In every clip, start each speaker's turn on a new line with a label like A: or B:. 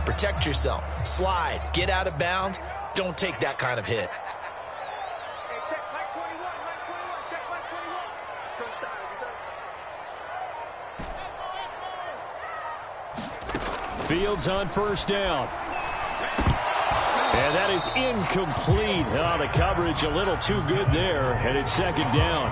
A: Protect yourself. Slide. Get out of bounds. Don't take that kind of hit.
B: Fields on first down. And that is incomplete. Oh, the coverage a little too good there, and it's second down.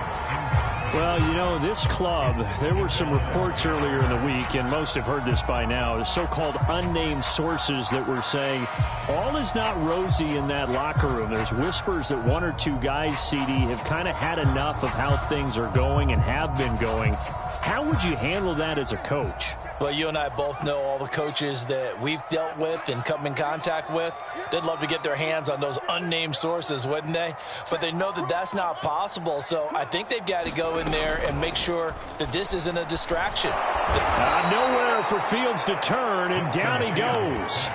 B: Well, you know, this club, there were some reports earlier in the week, and most have heard this by now, so-called unnamed sources that were saying all is not rosy in that locker room. There's whispers that one or two guys, CD, have kind of had enough of how things are going and have been going. How would you handle that as a coach?
A: Well, you and I both know all the coaches that we've dealt with and come in contact with. They'd love to get their hands on those unnamed sources, wouldn't they? But they know that that's not possible, so I think they've got to go in there and make sure that this isn't a distraction.
B: Nowhere for Fields to turn, and down he goes.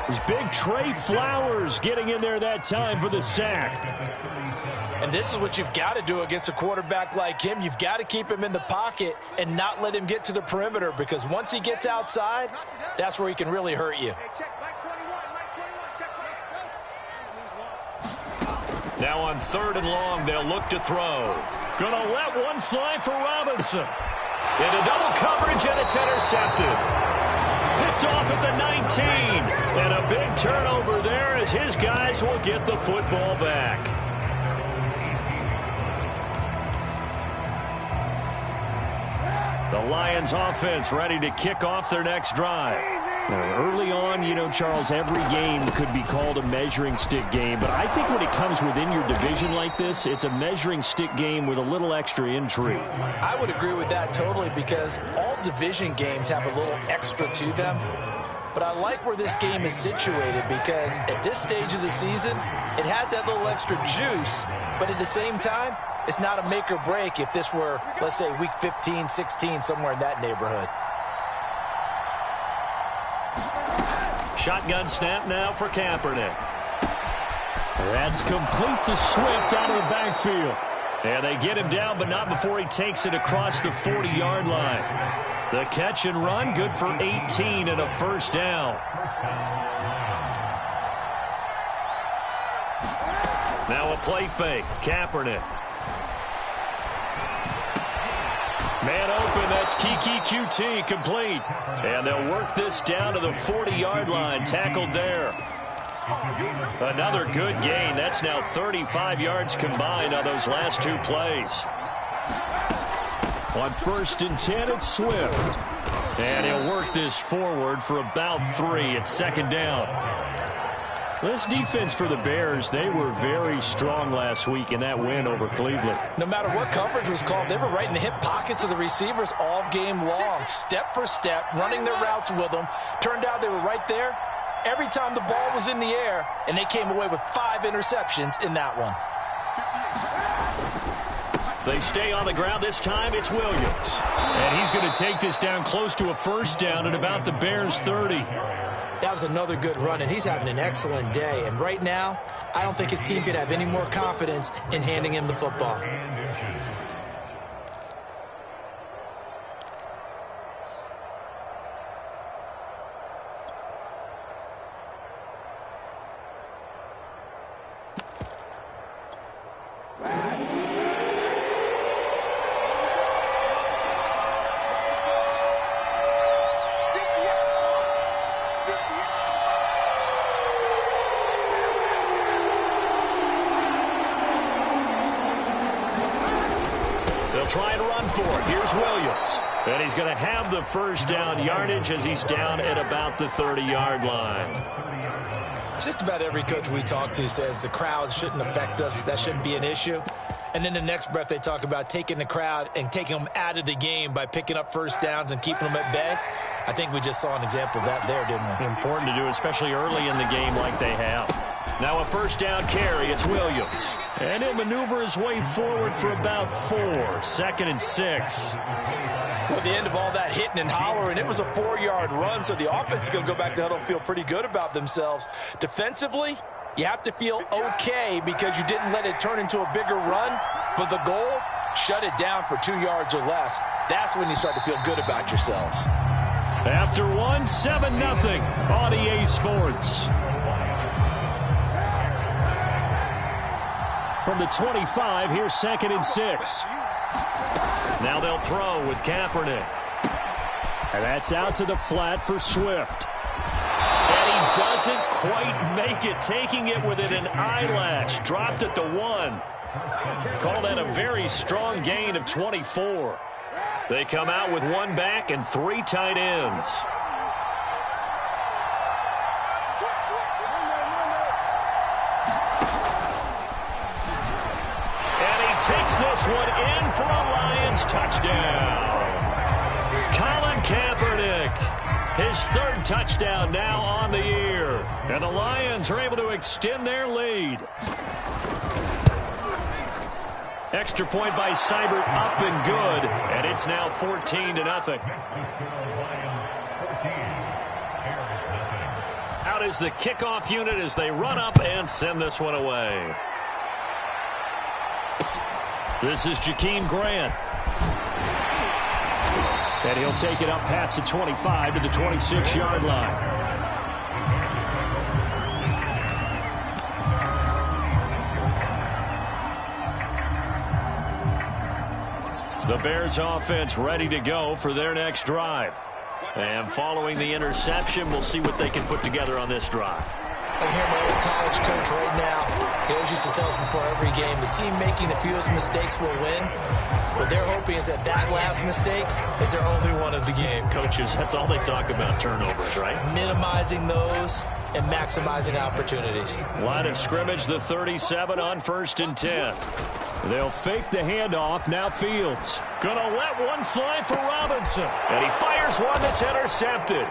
B: It's big Trey Flowers getting in there that time for the sack.
A: And this is what you've got to do against a quarterback like him. You've got to keep him in the pocket and not let him get to the perimeter, because once he gets outside, that's where he can really hurt you.
B: Now on 3rd and long, they'll look to throw. Gonna let one fly for Robinson. Into double coverage, and it's intercepted. Picked off at the 19. And a big turnover there as his guys will get the football back. The Lions offense ready to kick off their next drive. Now, early on, you know, Charles, every game could be called a measuring stick game, but I think when it comes within your division like this, it's a measuring stick game with a little extra intrigue.
A: I would agree with that totally, because all division games have a little extra to them. But I like where this game is situated, because at this stage of the season, it has that little extra juice, but at the same time, it's not a make or break if this were, let's say, week 15, 16, somewhere in that neighborhood.
B: Shotgun snap now for Kaepernick. That's complete to Swift out of the backfield. And they get him down, but not before he takes it across the 40-yard line. The catch and run, good for 18 and a first down. Now a play fake. Kaepernick. Man open, that's Kiki QT, complete. And they'll work this down to the 40-yard line, tackled there. Another good gain. That's now 35 yards combined on those last two plays. On 1st and 10, it's Swift. And he'll work this forward for about 3 at 2nd down. This defense for the Bears, they were very strong last week in that win over Cleveland.
A: No matter what coverage was called, they were right in the hip pockets of the receivers all game long, step for step, running their routes with them. Turned out they were right there every time the ball was in the air, and they came away with 5 interceptions in that one.
B: They stay on the ground. This time it's Williams. And he's going to take this down close to a first down at about the Bears' 30.
A: That was another good run, and he's having an excellent day. And right now, I don't think his team could have any more confidence in handing him the football.
B: Trying to run for it. Here's Williams. And he's going to have the first down yardage as he's down at about the 30-yard line.
A: Just about every coach we talk to says the crowd shouldn't affect us. That shouldn't be an issue. And then the next breath they talk about taking the crowd and taking them out of the game by picking up first downs and keeping them at bay. I think we just saw an example of that there, didn't we?
B: Important to do, especially early in the game like they have. Now a first down carry. It's Williams. And he'll maneuver his way forward for about 4. 2nd and 6.
A: Well, at the end of all that hitting and hollering, it was a 4-yard run, so the offense is going to go back to huddle and feel pretty good about themselves. Defensively, you have to feel okay because you didn't let it turn into a bigger run, but the goal, shut it down for 2 yards or less. That's when you start to feel good about yourselves.
B: After one, 7-0 on EA Sports. From the 25, here's 2nd and 6. Now they'll throw with Kaepernick. And that's out to the flat for Swift. And he doesn't quite make it, taking it within an eyelash. Dropped at the 1. Called that a very strong gain of 24. They come out with 1 back and 3 tight ends. And he takes this one in for a Lions touchdown. Colin Kaepernick, his 3rd touchdown now on the year. And the Lions are able to extend their lead. Extra point by Seibert, up and good. And it's now 14-0. Out is the kickoff unit as they run up and send this one away. This is Jakeem Grant. And he'll take it up past the 25 to the 26-yard line. The Bears offense ready to go for their next drive. And following the interception, we'll see what they can put together on this drive.
A: I hear my old college coach right now. He always used to tell us before every game, the team making the fewest mistakes will win. What they're hoping is that last mistake is their only one of the game.
B: Coaches, that's all they talk about, turnovers, right?
A: Minimizing those and maximizing opportunities.
B: Line of scrimmage, the 37 on 1st and 10. They'll fake the handoff. Now Fields. Gonna let one fly for Robinson. And he fires one that's intercepted.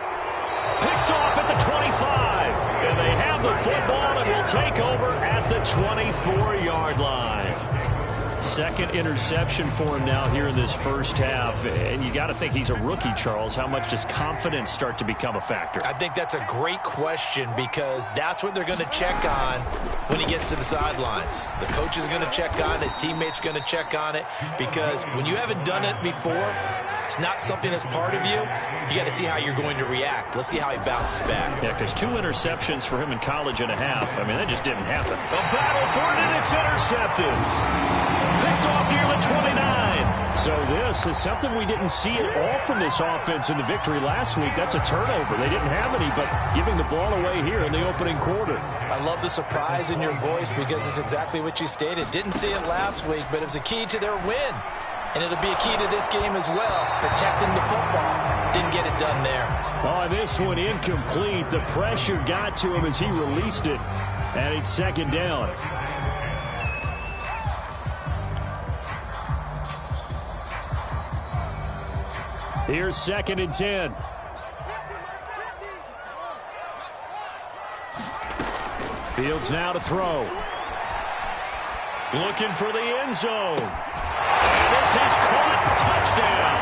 B: Picked off at the 25. And they have the football and will take over at the 24-yard line. 2nd interception for him now here in this first half. And you got to think he's a rookie, Charles. How much does confidence start to become a factor?
A: I think that's a great question because that's what they're going to check on when he gets to the sidelines. The coach is going to check on it. His teammates are going to check on it because when you haven't done it before, it's not something that's part of you. You got to see how you're going to react. Let's see how he bounces back.
B: Yeah, because 2 interceptions for him in college and a half. I mean, that just didn't happen. A battle for it, and it's intercepted. Picked off near the 29. So this is something we didn't see at all from this offense in the victory last week. That's a turnover. They didn't have any, but giving the ball away here in the opening quarter.
A: I love the surprise in your voice because it's exactly what you stated. Didn't see it last week, but it's a key to their win. And it'll be a key to this game as well, protecting the football. Didn't get it done there.
B: Oh, this one incomplete. The pressure got to him as he released it. And it's 2nd down. Here's 2nd and 10. Fields now to throw. Looking for the end zone. And this is caught. Touchdown.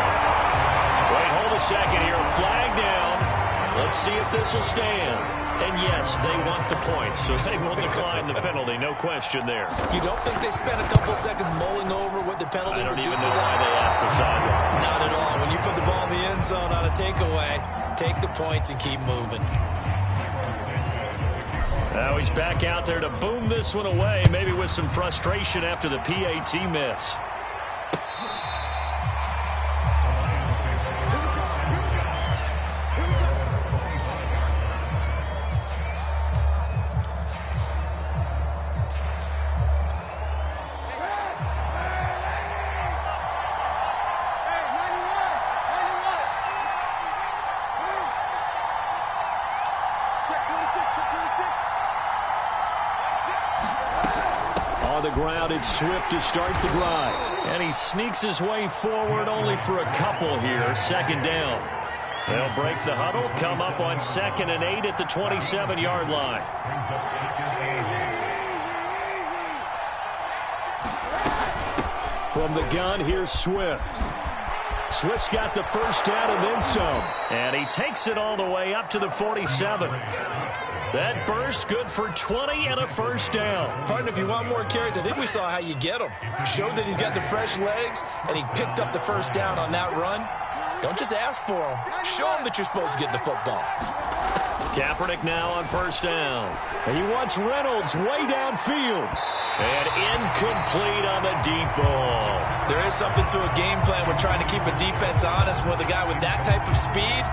B: Wait, hold a second here. Flag down. Let's see if this will stand. And yes, they want the points, so they will decline the penalty. No question there.
A: You don't think they spent a couple seconds mulling over what the penalty would do?
B: I don't even know why they asked the sideline.
A: Not at all. When you put the ball in the end zone on a takeaway, take the points and keep moving.
B: Now he's back out there to boom this one away, maybe with some frustration after the PAT miss. On the ground, it's Swift to start the drive. And he sneaks his way forward only for a couple here. 2nd down. They'll break the huddle, come up on 2nd and 8 at the 27-yard line. From the gun, here's Swift. Swift's got the first down and then some. And he takes it all the way up to the 47. That burst good for 20 and a first down.
A: Partner, if you want more carries, I think we saw how you get him. Showed that he's got the fresh legs, and he picked up the first down on that run. Don't just ask for him. Show him that you're supposed to get the football.
B: Kaepernick now on first down. And he wants Reynolds way downfield. And incomplete on the deep ball.
A: There is something to a game plan when trying to keep a defense honest. With a guy with that type of speed,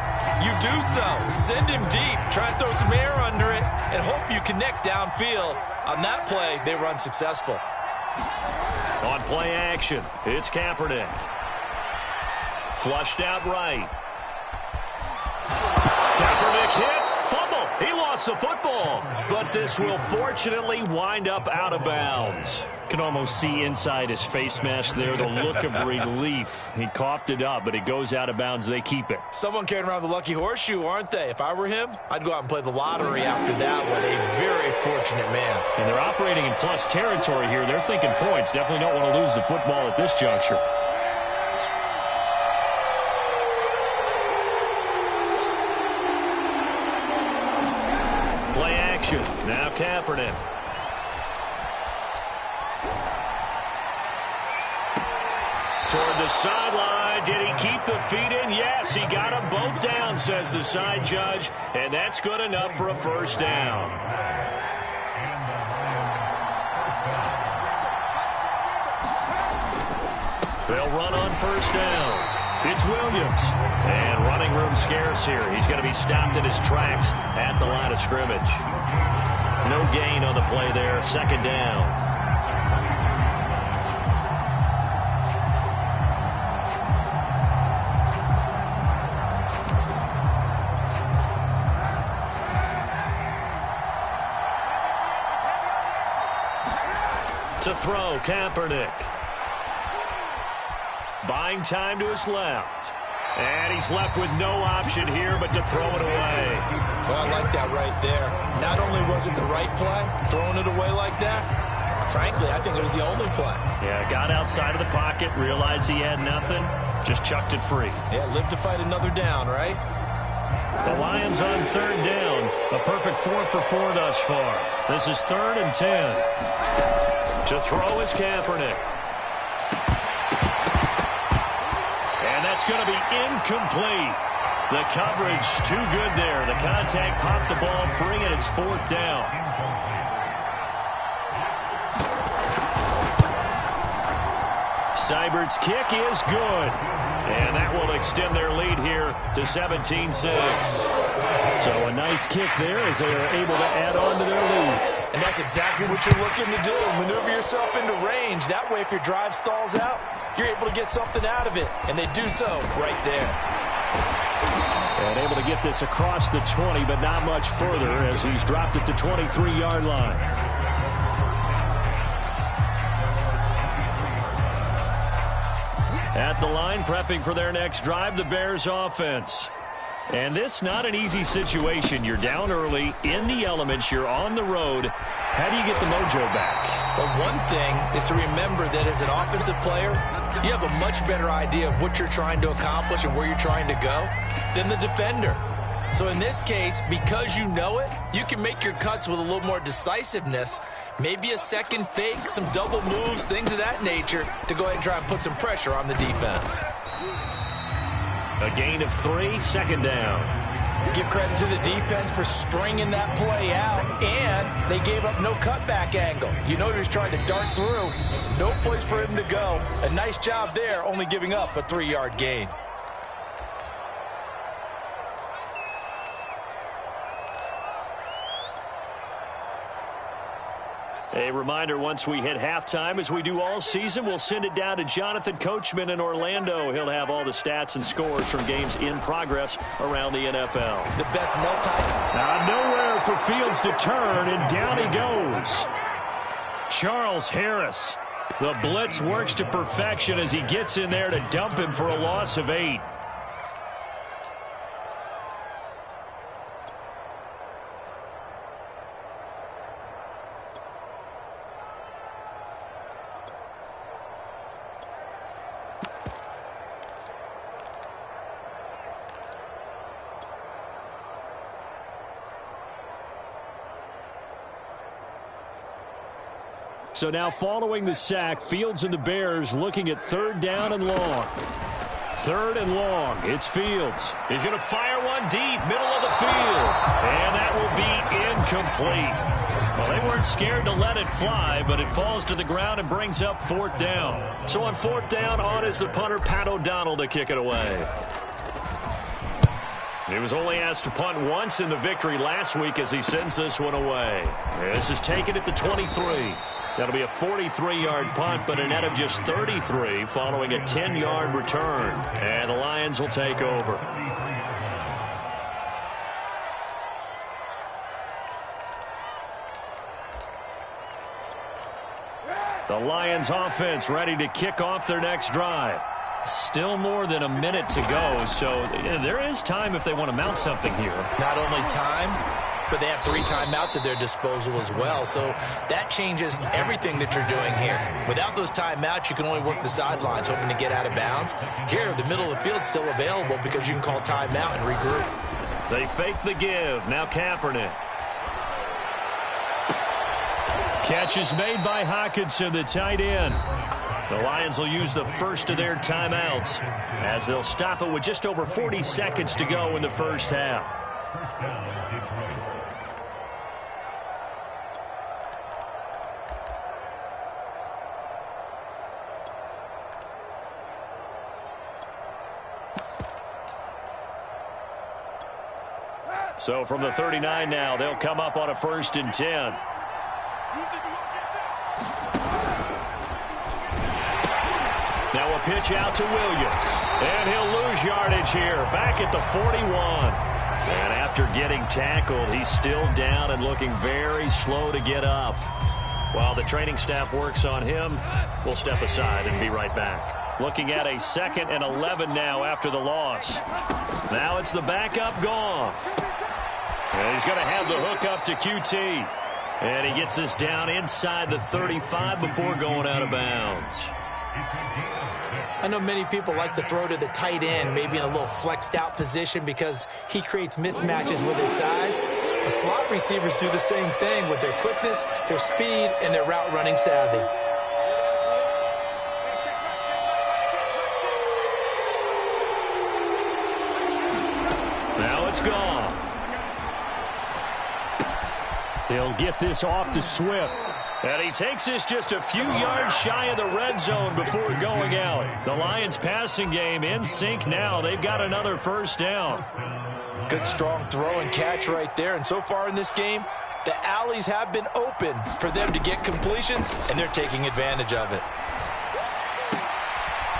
A: you do so. Send him deep. Try and throw some air under it and hope you connect downfield. On that play, they run successful.
B: On play action, it's Kaepernick. Flushed out right. Kaepernick hit. Fumble. He lost the football. But this will fortunately wind up out of bounds. Can almost see inside his face mask there the look of relief. He coughed it up, but it goes out of bounds. They keep it.
A: Someone carrying around the lucky horseshoe, aren't they? If I were him, I'd go out and play the lottery after that one. A very fortunate man.
B: And they're operating in plus territory here. They're thinking points. Definitely don't want to lose the football at this juncture. Play action. Now Kaepernick. Toward the sideline. Did he keep the feet in? Yes, he got them both down, says the side judge. And that's good enough for a first down. They'll run on first down. It's Williams. And running room scarce here. He's going to be stopped in his tracks at the line of scrimmage. No gain on the play there. Second down. To throw, Kaepernick. Buying time to his left. And he's left with no option here but to throw it away.
A: Well, I like that right there. Not only was it the right play, throwing it away like that, frankly, I think it was the only play.
B: Yeah, got outside of the pocket, realized he had nothing, just chucked it free.
A: Yeah, live to fight another down, right?
B: The Lions on third down. A perfect 4 for 4 thus far. This is 3rd and 10. To throw is Kaepernick. And that's going to be incomplete. The coverage too good there. The contact popped the ball free, and it's 4th down. Seibert's kick is good. And that will extend their lead here to 17-6. So a nice kick there as they are able to add on to their lead.
A: And that's exactly what you're looking to do. Maneuver yourself into range. That way, if your drive stalls out, you're able to get something out of it. And they do so right there.
B: And able to get this across the 20, but not much further as he's dropped it to 23-yard line. At the line, prepping for their next drive, the Bears offense. And this not an easy situation. You're down early, in the elements, you're on the road. How do you get the mojo back?
A: Well, one thing is to remember that as an offensive player, you have a much better idea of what you're trying to accomplish and where you're trying to go than the defender. So in this case, because you know it, you can make your cuts with a little more decisiveness, maybe a second fake, some double moves, things of that nature, to go ahead and try and put some pressure on the defense.
B: A gain of 3, second down.
A: Give credit to the defense for stringing that play out, and they gave up no cutback angle. You know he was trying to dart through. No place for him to go. A nice job there, only giving up a 3-yard gain.
B: A reminder, once we hit halftime, as we do all season, we'll send it down to Jonathan Coachman in Orlando. He'll have all the stats and scores from games in progress around the NFL.
A: The best
B: nowhere for Fields to turn, and down he goes. Charles Harris. The blitz works to perfection as he gets in there to dump him for a loss of 8. So now following the sack, Fields and the Bears looking at 3rd down and long. 3rd and long. It's Fields. He's going to fire one deep, middle of the field. And that will be incomplete. Well, they weren't scared to let it fly, but it falls to the ground and brings up 4th down. So on 4th down, on is the punter, Pat O'Donnell, to kick it away. He was only asked to punt once in the victory last week as he sends this one away. This is taken at the 23. That'll be a 43-yard punt, but a net of just 33 following a 10-yard return. And the Lions will take over. The Lions offense ready to kick off their next drive. Still more than a minute to go, so there is time if they want to mount something here.
A: Not only time, but they have 3 timeouts at their disposal as well, so that changes everything that you're doing here. Without those timeouts, you can only work the sidelines, hoping to get out of bounds. Here, the middle of the field is still available because you can call timeout and regroup.
B: They fake the give. Now Kaepernick. Catch is made by Hockenson, the tight end. The Lions will use the first of their timeouts as they'll stop it with just over 40 seconds to go in the first half. So from the 39 now, they'll come up on a 1st and 10. Now a pitch out to Williams. And he'll lose yardage here, back at the 41. And after getting tackled, he's still down and looking very slow to get up. While the training staff works on him, we'll step aside and be right back. Looking at a 2nd and 11 now after the loss. Now it's the backup Goff. And he's going to have the hook up to QT. And he gets this down inside the 35 before going out of bounds.
A: I know many people like to throw to the tight end, maybe in a little flexed out position because he creates mismatches with his size. The slot receivers do the same thing with their quickness, their speed, and their route running savvy.
B: Now it's Goff. He'll get this off to Swift. And he takes this just a few yards shy of the red zone before going out. The Lions passing game in sync now. They've got another 1st down.
A: Good strong throw and catch right there. And so far in this game, the alleys have been open for them to get completions, and they're taking advantage of it.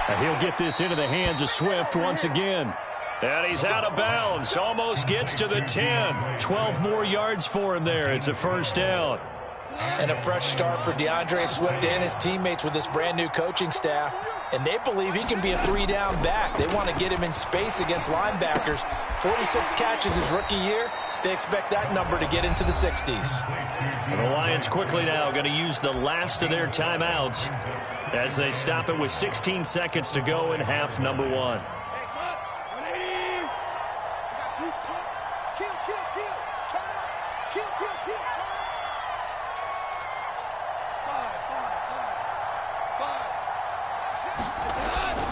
B: And he'll get this into the hands of Swift once again. And he's out of bounds. Almost gets to the 10. 12 more yards for him there. It's a 1st down.
A: And a fresh start for DeAndre Swift and his teammates with this brand-new coaching staff. And they believe he can be a 3-down back. They want to get him in space against linebackers. 46 catches his rookie year. They expect that number to get into the 60s.
B: And the Lions quickly now going to use the last of their timeouts as they stop it with 16 seconds to go in half number 1.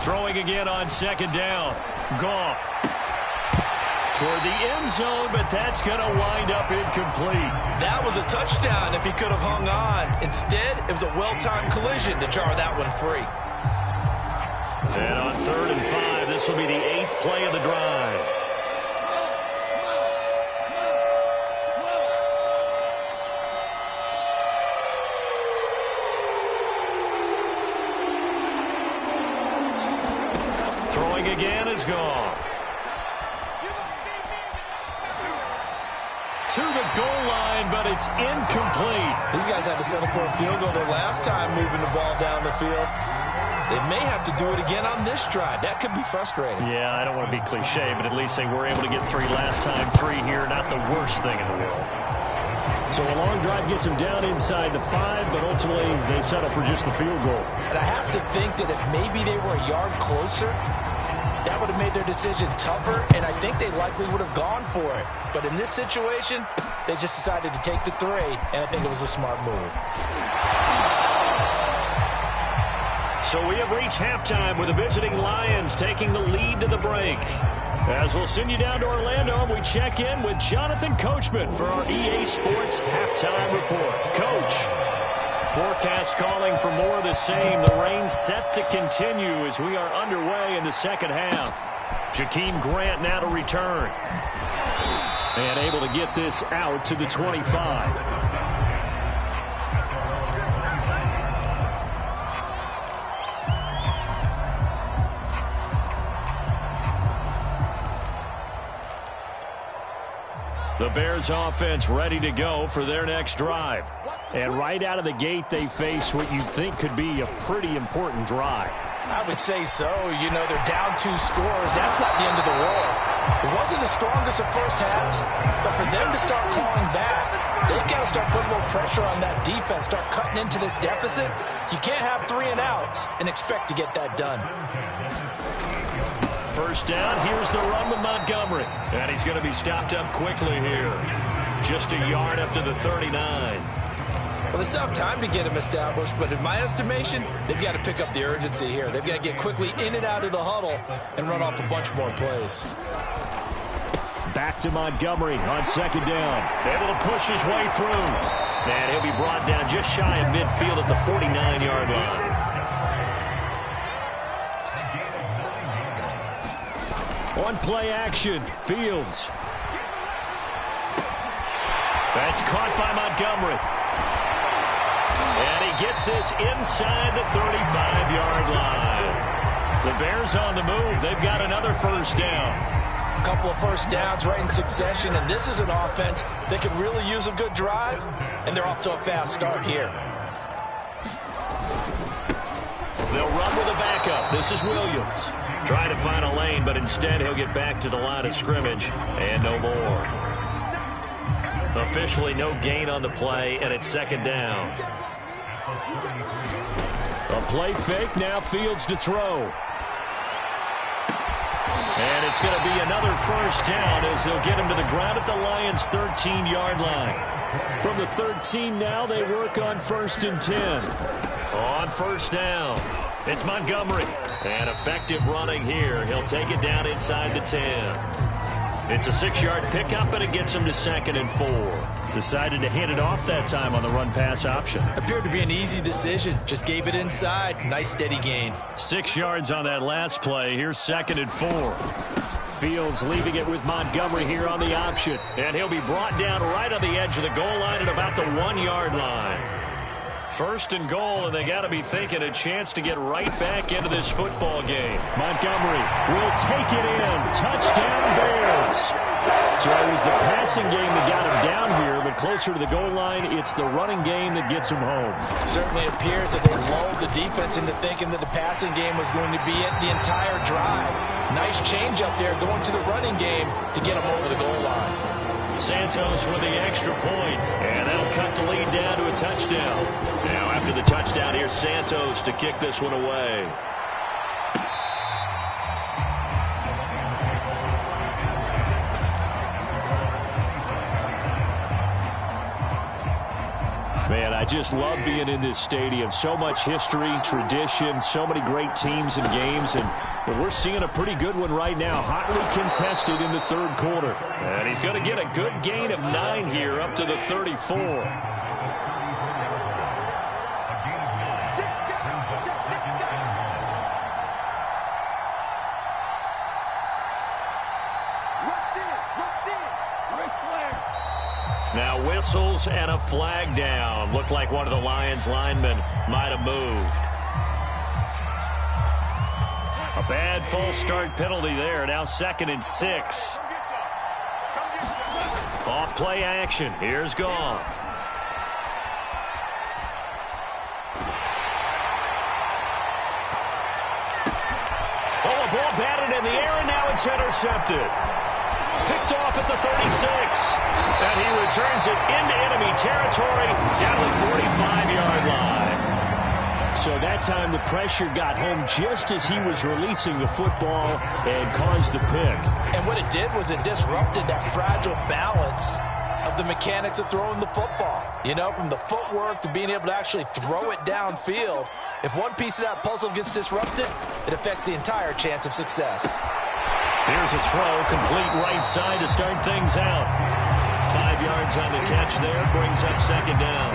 B: Throwing again on 2nd down. Goff toward the end zone, but that's going to wind up incomplete.
A: That was a touchdown if he could have hung on. Instead, it was a well-timed collision to jar that one free.
B: And on 3rd and 5, this will be the 8th play of the drive. Throwing again is Goff. To the goal line, but it's incomplete.
A: These guys had to settle for a field goal their last time moving the ball down the field. They may have to do it again on this drive. That could be frustrating.
B: Yeah, I don't want to be cliche, but at least they were able to get 3 last time. 3 here, not the worst thing in the world. So a long drive gets them down inside the 5, but ultimately they settle for just the field goal.
A: And I have to think that if maybe they were a yard closer, that would have made their decision tougher, and I think they likely would have gone for it. But in this situation, they just decided to take the 3, and I think it was a smart move.
B: So we have reached halftime with the visiting Lions taking the lead to the break. As we'll send you down to Orlando, and we check in with Jonathan Coachman for our EA Sports Halftime Report. Coach, forecast calling for more of the same. The rain set to continue as we are underway in the second half. Jakeem Grant now to return. And able to get this out to the 25. The Bears offense ready to go for their next drive. And right out of the gate, they face what you think could be a pretty important drive.
A: I would say so. You know, they're down 2 scores. That's not the end of the world. It wasn't the strongest of first halves, but for them to start clawing back, they've got to start putting more pressure on that defense, start cutting into this deficit. You can't have 3 and outs and expect to get that done.
B: First down, here's the run with Montgomery. And he's going to be stopped up quickly here. Just a yard up to the 39.
A: Well, they still have time to get him established, but in my estimation, they've got to pick up the urgency here. They've got to get quickly in and out of the huddle and run off a bunch more plays.
B: Back to Montgomery on second down. Able to push his way through. And he'll be brought down just shy of midfield at the 49-yard line. On play action, Fields. That's caught by Montgomery. And he gets this inside the 35-yard line. The Bears on the move. They've got another first down.
A: A couple of first downs right in succession, and this is an offense that can really use a good drive, and they're off to a fast start here.
B: They'll run with a backup. This is Williams. Trying to find a lane, but instead he'll get back to the line of scrimmage, and no more. Officially no gain on the play, and it's second down. A play fake, now Fields to throw. And it's going to be another first down as they'll get him to the ground at the Lions' 13-yard line. From the 13 now, they work on 1st and 10. On first down, it's Montgomery. And effective running here. He'll take it down inside the 10. It's a 6-yard pickup, and it gets him to 2nd and 4. Decided to hand it off that time on the run-pass option.
A: Appeared to be an easy decision. Just gave it inside. Nice steady gain.
B: 6 yards on that last play. Here's 2nd and 4. Fields leaving it with Montgomery here on the option. And he'll be brought down right on the edge of the goal line at about the 1-yard line. 1st and goal, and they got to be thinking a chance to get right back into this football game. Montgomery will take it in. Touchdown, Bears. So it was the passing game that got him down here, but closer to the goal line, it's the running game that gets him home.
A: Certainly appears that they lulled the defense into thinking that the passing game was going to be it the entire drive. Nice change up there going to the running game to get him over the goal line.
B: Santos with the extra point, and that'll cut the lead down to a touchdown. Now after the touchdown, here's Santos to kick this one away. Man, I just love being in this stadium. So much history, tradition, so many great teams and games, and we're seeing a pretty good one right now. Hotly contested in the 3rd quarter. And he's going to get a good gain of 9 here up to the 34. Now whistles and a flag down. Looked like one of the Lions linemen might have moved. A bad false start penalty there. Now 2nd and 6. Off play action. Here's Goff. Oh, a ball batted in the air, and now it's intercepted. Picked off at the 36. And he returns it into enemy territory down the 45-yard line. So that time the pressure got home just as he was releasing the football and caused the pick.
A: And what it did was it disrupted that fragile balance of of the mechanics of throwing the football. You know, from the footwork to being able to actually throw it downfield. If one piece of that puzzle gets disrupted, it affects the entire chance of success.
B: Here's a throw, complete right side to start things out. 5 yards on the catch there, brings up second down.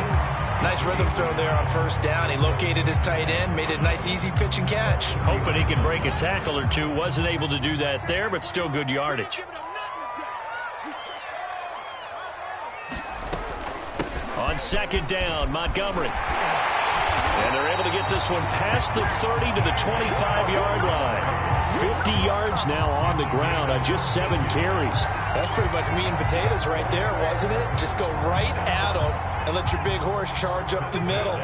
A: Nice rhythm throw there on first down. He located his tight end, made it a nice easy pitch and catch.
B: Hoping he could break a tackle or two. Wasn't able to do that there, but still good yardage. On second down, Montgomery. And they're able to get this one past the 30 to the 25-yard line. 50 yards now on the ground on just 7 carries.
A: That's pretty much meat and potatoes right there, wasn't it? Just go right at them and let your big horse charge up the middle.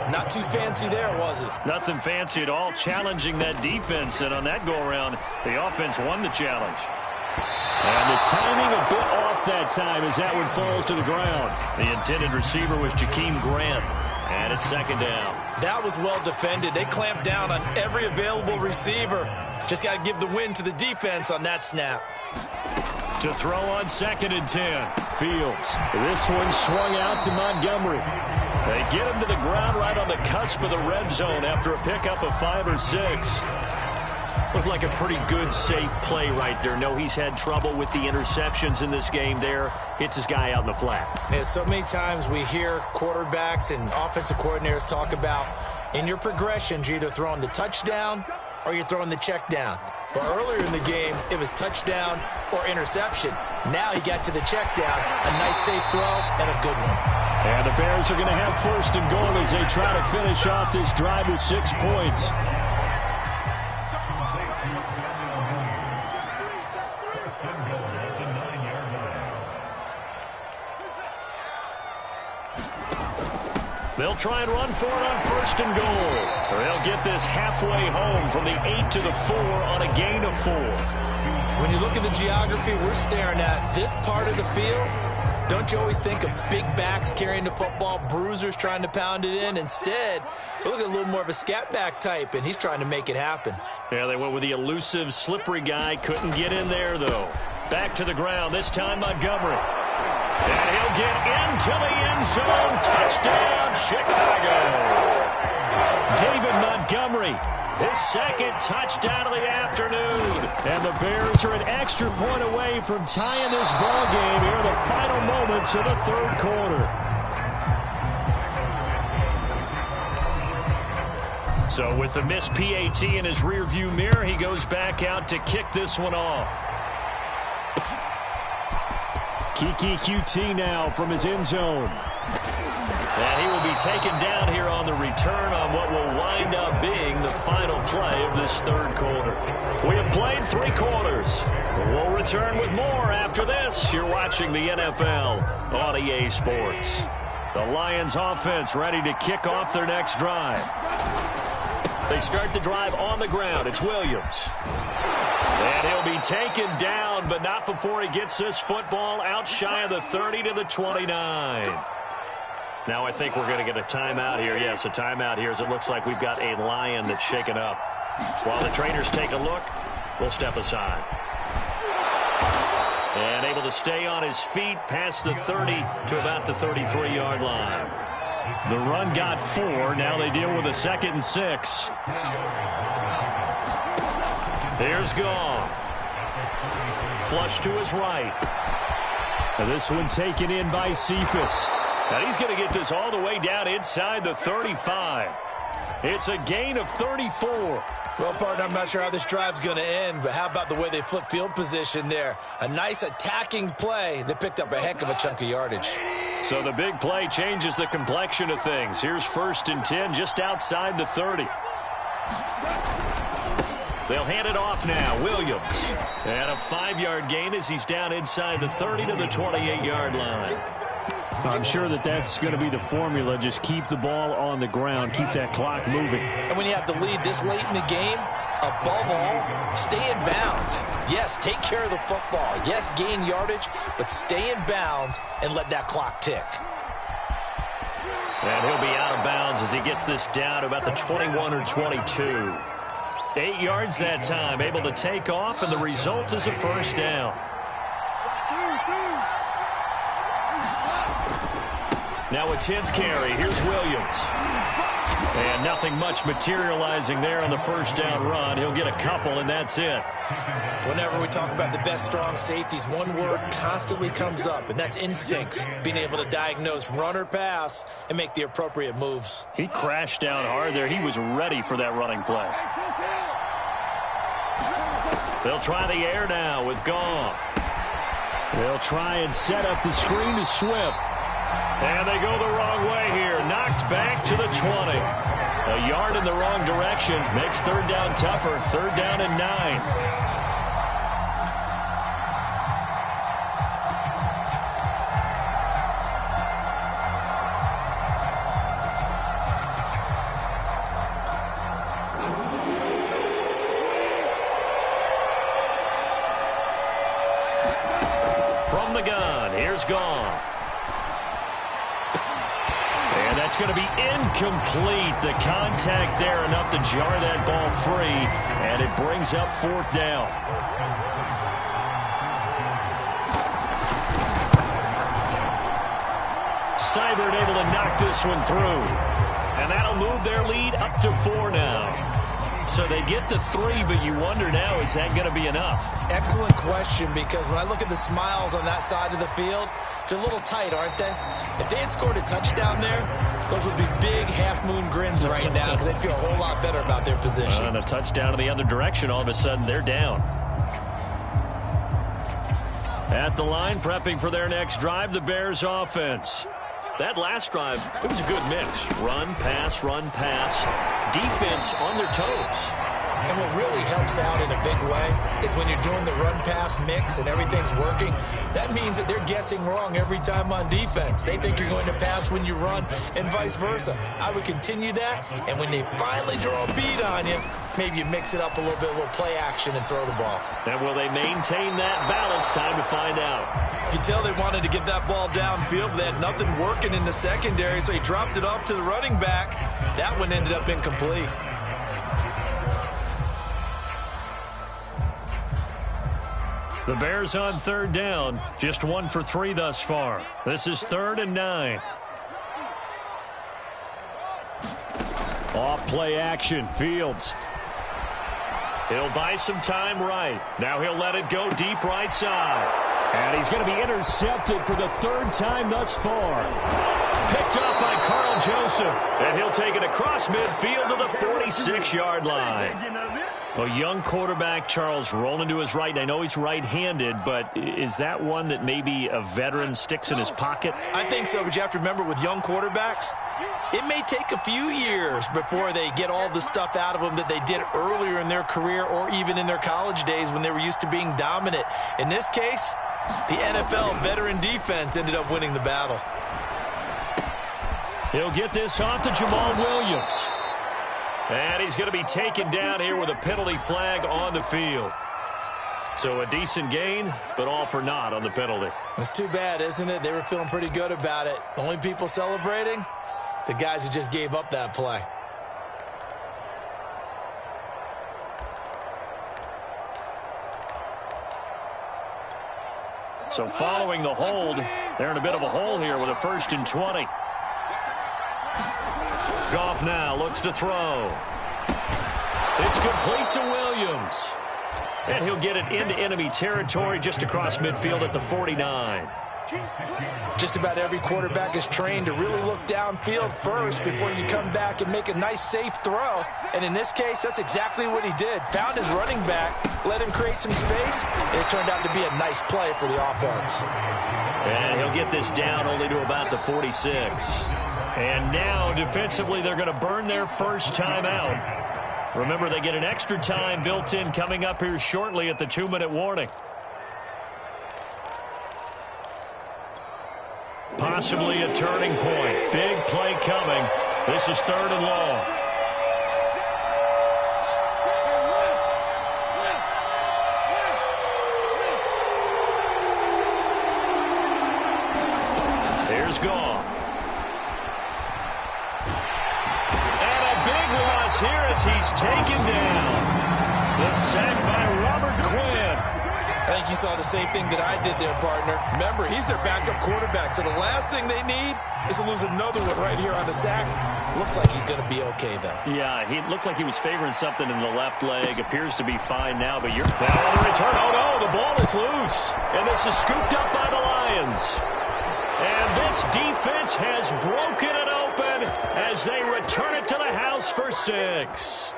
A: Not too fancy there, was it?
B: Nothing fancy at all, challenging that defense. And on that go-around, the offense won the challenge. And the timing a bit off that time as that one falls to the ground. The intended receiver was Jakeem Grant. And it's second down.
A: That was well defended. They clamped down on every available receiver. Just got to give the win to the defense on that snap.
B: To throw on second and 10. Fields. This one swung out to Montgomery. They get him to the ground right on the cusp of the red zone after a pickup of 5 or 6. Looked like a pretty good, safe play right there. No, he's had trouble with the interceptions in this game there. Hits his guy out in the flat.
A: Yeah, so many times we hear quarterbacks and offensive coordinators talk about in your progressions, you're either throwing the touchdown or you're throwing the check down. But earlier in the game, it was touchdown or interception. Now he got to the check down. A nice, safe throw and a good one.
B: And the Bears are going to have first and goal as they try to finish off this drive with 6 points. They'll try and run for it on first and goal. Or they'll get this halfway home from the 8 to the 4 on a gain of 4.
A: When you look at the geography we're staring at, this part of the field, don't you always think of big backs carrying the football, bruisers trying to pound it in? Instead, look at a little more of a scat back type, and he's trying to make it happen.
B: Yeah, they went with the elusive, slippery guy. Couldn't get in there, though. Back to the ground, this time Montgomery. And he'll get into the end zone. Touchdown, Chicago. David Montgomery, his second touchdown of the afternoon. And the Bears are an extra point away from tying this ball game here in the final moments of the third quarter. So with the missed PAT in his rearview mirror, he goes back out to kick this one off. Kiki QT now from his end zone. And he will be taken down here on the return on what will wind up being the final play of this third quarter. We have played 3 quarters. We'll return with more after this. You're watching the NFL on EA Sports. The Lions offense ready to kick off their next drive. They start the drive on the ground. It's Williams. And he'll be taken down, but not before he gets this football out shy of the 30 to the 29. Now I think we're going to get a timeout here. Yes, a timeout here as it looks like we've got a Lion that's shaken up. While the trainers take a look, we'll step aside. And able to stay on his feet past the 30 to about the 33-yard line. The run got 4. Now they deal with a 2nd and 6. Here's Goff. Flush to his right. And this one taken in by Cephas. And he's going to get this all the way down inside the 35. It's a gain of 34.
A: Well, partner, I'm not sure how this drive's going to end, but how about the way they flip field position there? A nice attacking play that picked up a heck of a chunk of yardage.
B: So the big play changes the complexion of things. Here's 1st and 10 just outside the 30. They'll hand it off now. Williams. And a 5-yard gain as he's down inside the 30 to the 28-yard line. I'm sure that's going to be the formula. Just keep the ball on the ground. Keep that clock moving.
A: And when you have the lead this late in the game, above all, stay in bounds. Yes, take care of the football. Yes, gain yardage, but stay in bounds and let that clock tick.
B: And he'll be out of bounds as he gets this down to about the 21 or 22. 8 yards that time, able to take off, and the result is a first down. Now a 10th carry. Here's Williams. And nothing much materializing there on the first down run. He'll get a couple, and that's it.
A: Whenever we talk about the best strong safeties, one word constantly comes up, and that's instincts. Being able to diagnose run or pass and make the appropriate moves.
B: He crashed down hard there. He was ready for that running play. They'll try the air now with Goff. They'll try and set up the screen to Swift. And they go the wrong way here. Knocked back to the 20. A yard in the wrong direction. Makes third down tougher. Third down and 9. From the gun, here's Goff. And that's going to be incomplete. The contact there enough to jar that ball free, and it brings up fourth down. Seibert able to knock this one through. And that'll move their lead up to 4 now. So they get to 3, but you wonder now, is that going to be enough?
A: Excellent question, because when I look at the smiles on that side of the field, they're a little tight, aren't they? If they had scored a touchdown there, those would be big half-moon grins right now, because they'd feel a whole lot better about their position.
B: And a touchdown in the other direction, all of a sudden they're down. At the line, prepping for their next drive, the Bears offense. That last drive, it was a good mix. Run, pass, defense on their toes.
A: And what really helps out in a big way is when you're doing the run-pass mix and everything's working, that means that they're guessing wrong every time on defense. They think you're going to pass when you run and vice versa. I would continue that, and when they finally draw a beat on you, maybe you mix it up a little bit, a little play action, and throw the ball.
B: And will they maintain that balance? Time to find out.
A: You can tell they wanted to get that ball downfield, but they had nothing working in the secondary, so he dropped it off to the running back. That one ended up incomplete.
B: The Bears on third down, just 1 for 3 thus far. This is 3rd and 9. Off play action, Fields. He'll buy some time right. Now he'll let it go deep right side. And he's going to be intercepted for the 3rd time thus far. Picked up by Carl Joseph. And he'll take it across midfield to the 46-yard line. A young quarterback, Charles, rolling to his right. And I know he's right-handed, but is that one that maybe a veteran sticks in his pocket?
A: I think so, but you have to remember with young quarterbacks, it may take a few years before they get all the stuff out of them that they did earlier in their career or even in their college days when they were used to being dominant. In this case, the NFL veteran defense ended up winning the battle.
B: He'll get this off to Jamal Williams. And he's going to be taken down here with a penalty flag on the field. So a decent gain, but all for naught on the penalty.
A: It's too bad, isn't it? They were feeling pretty good about it. The only people celebrating, the guys who just gave up that play.
B: So following the hold, they're in a bit of a hole here with a 1st and 20. Goff now looks to throw. It's complete to Williams. And he'll get it into enemy territory just across midfield at the 49.
A: Just about every quarterback is trained to really look downfield first before you come back and make a nice, safe throw. And in this case, that's exactly what he did. Found his running back, let him create some space, and it turned out to be a nice play for the offense.
B: And he'll get this down only to about the 46. And now, defensively, they're going to burn their first time out. Remember, they get an extra time built in coming up here shortly at the 2-minute warning. Possibly a turning point. Big play coming. This is 3rd and long. Here's Goff. And a big loss here as he's taken down. The sack by Robert Quinn.
A: I think you saw the same thing that I did there, partner. Remember, he's their backup quarterback, so the last thing they need is to lose another one right here on the sack. Looks like he's going to be okay, though.
B: Yeah, he looked like he was favoring something in the left leg. Appears to be fine now, but you're now on the return. Oh, no, the ball is loose. And this is scooped up by the Lions. And this defense has broken it open as they return it to the house for 6.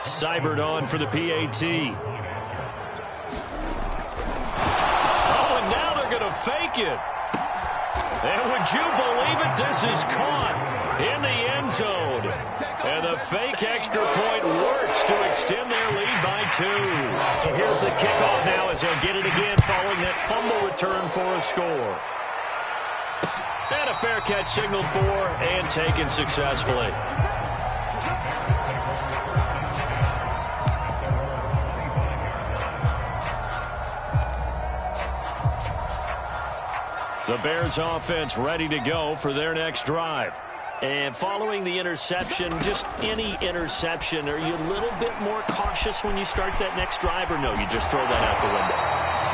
B: Seibert on for the PAT. Oh, and now they're going to fake it. And would you believe it? This is caught in the end zone. And the fake extra point works to extend their lead by 2. So here's the kickoff now as they'll get it again following that fumble return for a score. And a fair catch signaled for and taken successfully. The Bears offense ready to go for their next drive. And following the interception, just any interception, are you a little bit more cautious when you start that next drive, or no, you just throw that out the window?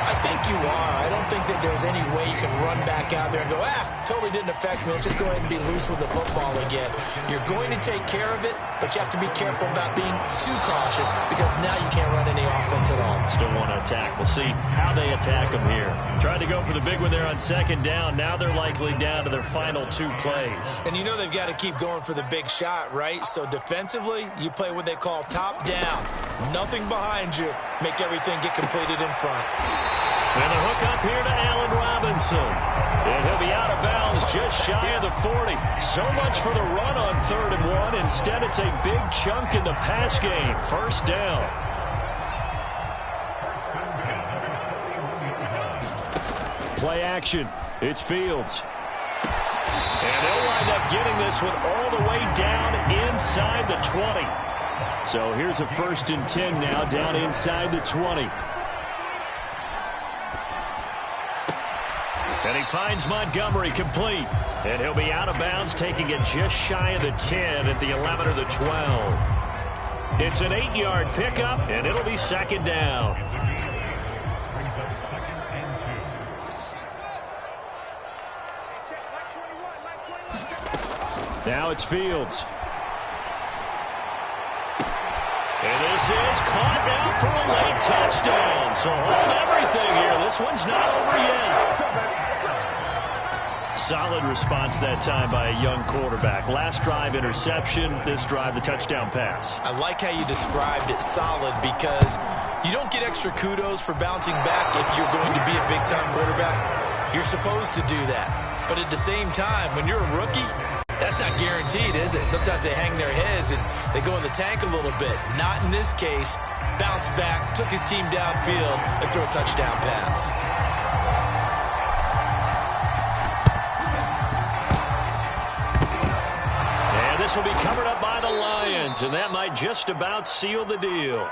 A: I think you are. I don't think that there's any way you can run back out there and go, totally didn't affect me. Let's just go ahead and be loose with the football again. You're going to take care of it, but you have to be careful about being too cautious because now you can't run any offense at all.
B: Still want to attack. We'll see how they attack them here. Tried to go for the big one there on second down. Now they're likely down to their final 2 plays.
A: And you know they've got to keep going for the big shot, right? So defensively, you play what they call top down. Nothing behind you. Make everything get completed in front.
B: And the hook up here to Allen Robinson. And he'll be out of bounds just shy of the 40. So much for the run on 3rd and 1. Instead, it's a big chunk in the pass game. First down. Play action. It's Fields. And they'll wind up getting this one all the way down inside the 20. So here's a 1st and 10 now down inside the 20. And he finds Montgomery complete. And he'll be out of bounds, taking it just shy of the 10 at the 11 or the 12. It's an 8-yard pickup, and it'll be 2nd down. Now it's Fields. And this is caught now for a late touchdown. So hold everything here. This one's not over yet. Solid response that time by a young quarterback. Last drive, interception. This drive, the touchdown pass.
A: I like how you described it solid because you don't get extra kudos for bouncing back if you're going to be a big-time quarterback. You're supposed to do that. But at the same time, when you're a rookie, that's not guaranteed, is it? Sometimes they hang their heads and they go in the tank a little bit. Not in this case. Bounce back, took his team downfield, and threw a touchdown pass.
B: And this will be covered up by the Lions, and that might just about seal the deal.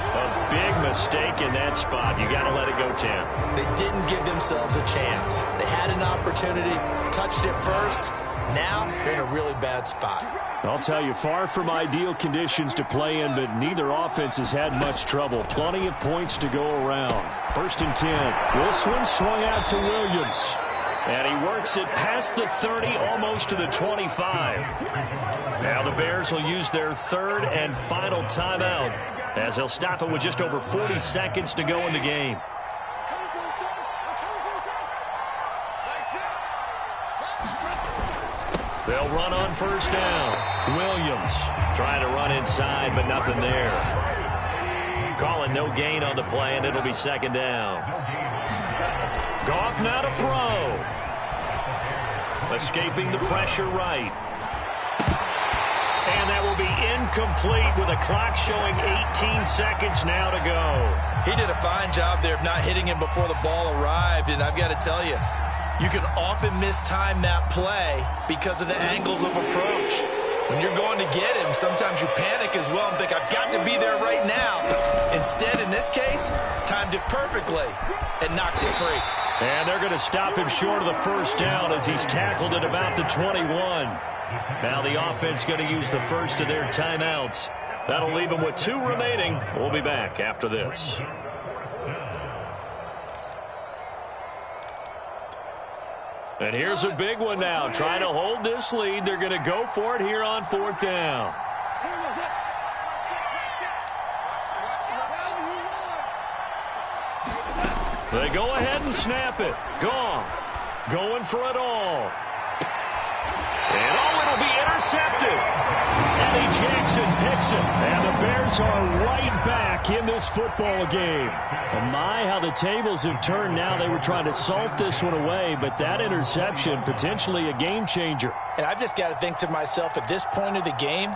B: A big mistake in that spot. You got to let it go, Tim.
A: They didn't give themselves a chance. They had an opportunity, touched it first. Now they're in a really bad spot.
B: I'll tell you, far from ideal conditions to play in, but neither offense has had much trouble. Plenty of points to go around. 1st and 10. This one swung out to Williams. And he works it past the 30, almost to the 25. Now the Bears will use their 3rd and final timeout, as they'll stop it with just over 40 seconds to go in the game. They'll run on 1st down. Williams trying to run inside, but nothing there. Calling no gain on the play, and it'll be 2nd down. Goff now to throw. Escaping the pressure right. And that will be incomplete with a clock showing 18 seconds now to go.
A: He did a fine job there of not hitting him before the ball arrived, and I've got to tell you, you can often mistime that play because of the angles of approach. When you're going to get him, sometimes you panic as well and think, I've got to be there right now. Instead, in this case, timed it perfectly and knocked it free.
B: And they're going to stop him short of the 1st down as he's tackled at about the 21. Now the offense going to use the first of their timeouts That'll leave him with 2 remaining. We'll be back after this. And here's a big one now. Trying to hold this lead. They're going to go for it here on 4th down. They go ahead and snap it. Goff going for it all. And it'll be intercepted. Eddie Jackson picks it. And the Bears are right back in this football game. Oh my, how the tables have turned now. They were trying to salt this one away, but that interception, potentially a game changer.
A: And I've just got to think to myself, at this point of the game,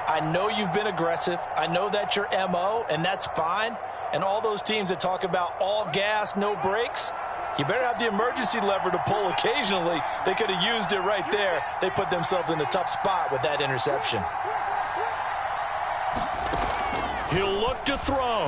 A: I know you've been aggressive. I know that's your MO, and that's fine. And all those teams that talk about all gas, no brakes, you better have the emergency lever to pull occasionally. They could have used it right there. They put themselves in a tough spot with that interception.
B: He'll look to throw.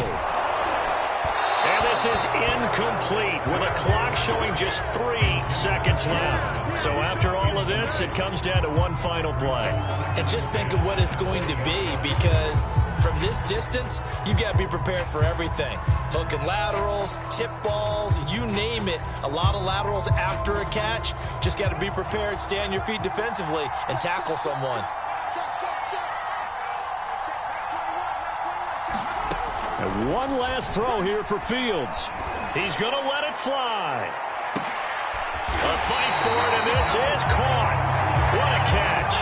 B: And this is incomplete with a clock showing just 3 seconds left. So after all of this, it comes down to one final play.
A: And just think of what it's going to be, because from this distance, you've got to be prepared for everything. Hook and laterals, tip balls, you name it. A lot of laterals after a catch. Just got to be prepared, stay on your feet defensively, and tackle someone.
B: And one last throw here for Fields. He's going to let it fly. A fight for it, and this is caught. What a catch.